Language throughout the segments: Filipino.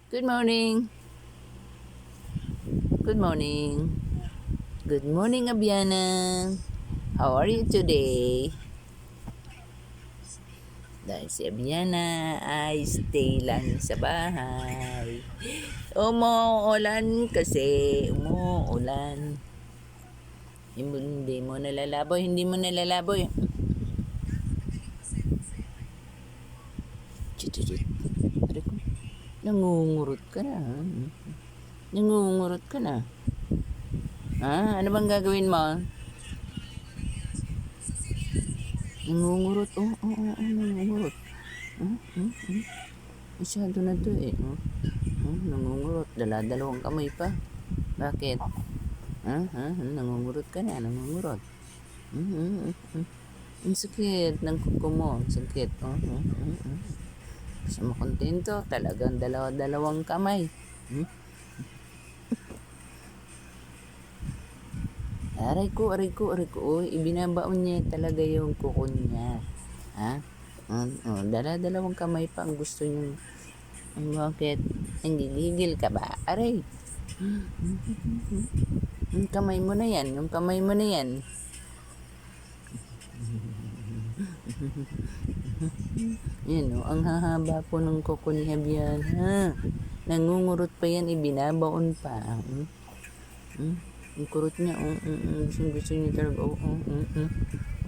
Good morning. Good morning. Good morning, Abiana. How are you today? Dahil si Abiana ay stay lang sa bahay. Umuulan kasi. Umuulan. Hindi mo nalalaboy. Hindi mo nalalaboy. Chut. Nangungurot ka na. Nangungurot ka na. Ha? Ano bang gagawin mo? Nangungurot. Nangungurot. Masyado na to eh. Nangungurot. Dalawang kamay pa. Bakit? Nangungurot ka na. Nangungurot. Ang sakit ng kuko mo. Ang sakit. Gusto mo kontento? Talagang dalawang kamay. Aray ko. Uy, ibinabaon niya talaga yung kuko niya. Ha? Dalawang kamay pa ang gusto niyo. Bakit? Nanggigigil ka ba? Aray. Yung kamay mo na yan. Yan o, ang hahaba po ng kuko ni Abian. Nangungurot pa yan, ibinabaon pa. Ang kurot niya, gusto niya talaga.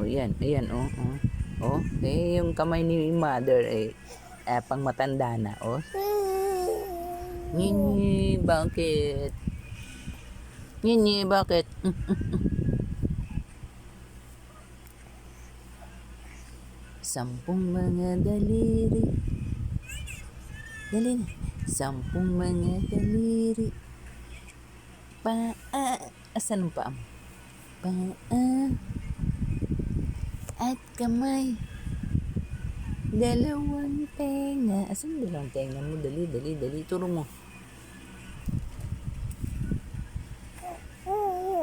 Yan, ayan, yung kamay ni mother, pang matanda na, bakit? Bakit? Sampung mga daliri. Dali na. Sampung mga daliri. Asan ang paa mo? Paa at kamay. Dalawang tenga. Asan dalawang tenga mo? Dali. Turo mo.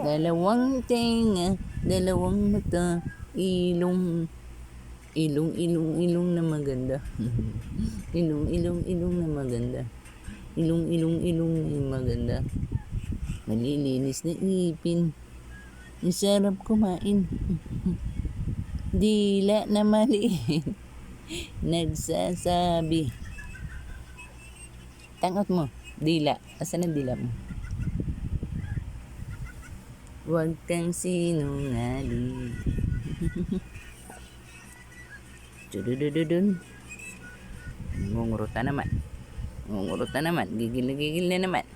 Dalawang tenga. Dalawang mata. Ilong na maganda. ilong na maganda. Ilong na maganda. Malilinis na ipin. Ang sarap kumain. Dila na maliit. Nagsasabi. Tangot mo. Dila. Asan ang dila mo? Huwag kang sinungaling. Dududududun. Ngungurot na naman. Gigil na naman.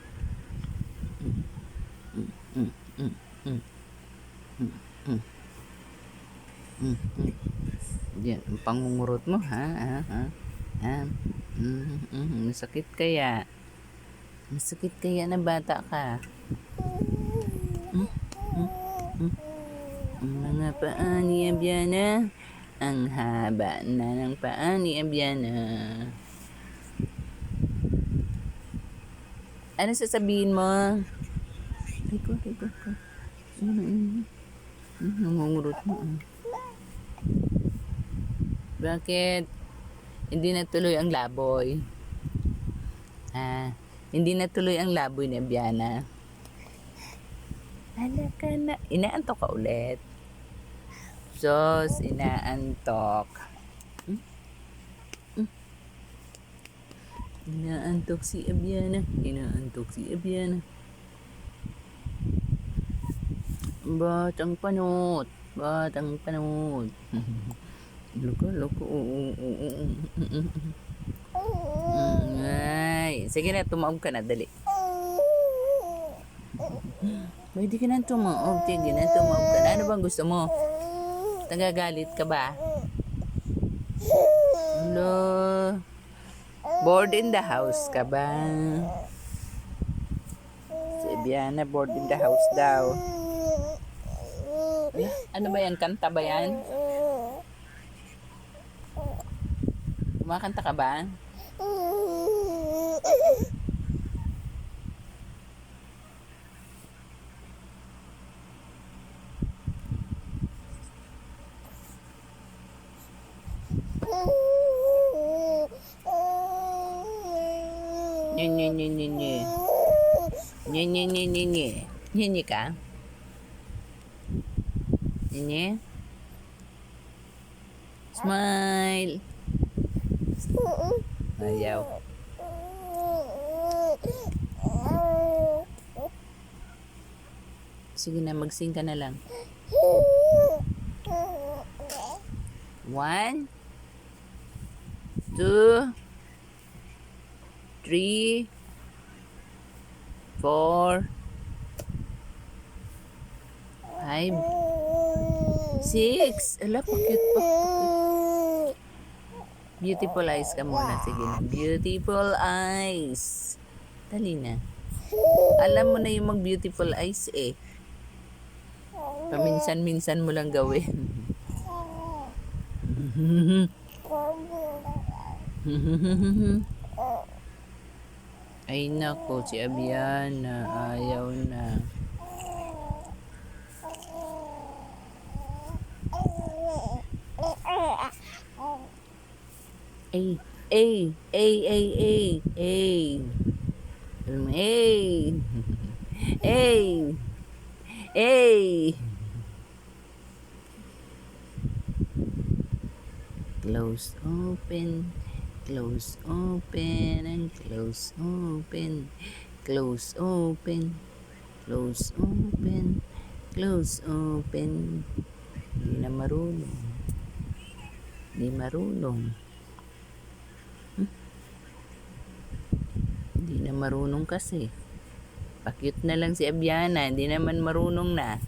Yan, ang pangungurot mo, Masakit kaya na bata ka. Mga paa ni Abiana. Ang haba na ng paa ni Abiana. Ano sasabihin mo? Riko. Nangungurot mo. Bakit? Hindi natuloy ang laboy. Hindi natuloy ang laboy ni Abiana. Hala ka na. Inaantok ka ulit. Sos, inaantok. Inaantok si Abiana. Batang panot. Loko. Ay, sige na, tumaob ka na, dali. Pwede ka na tumaob. Sige na, tumaob ka na. Ano bang gusto mo? Nagagalit ka ba? Hello? Bored in the house ka ba? Si Abiana, bored in the house daw. Ano ba yan? Kanta ba yan? Kumakanta ka ba? Nye, nye, nye, nye, nye. Nye, nye, nye, nye, nye. Nye, nye ka? Nye, nye? Smile. Ayaw. Sige na, mag-sing ka na lang. 1, 2, 3, 4, 5, 6. Ala, pa-cute pa. Beautiful eyes ka muna. Sige na. Beautiful eyes. Dali na. Alam mo na yung mag-beautiful eyes eh. Paminsan-minsan mo lang gawin. Ay nako, si Abiana ayaw na. Ay, ay, ay, ay, ay, ay. Ay. Ay. Ay. Close, open, close, open, and close, open, close, open, close, open, close, open. Hindi na marunong. Hindi marunong. Hindi na marunong kasi. Pa-cute na lang si Abiana, hindi naman marunong na.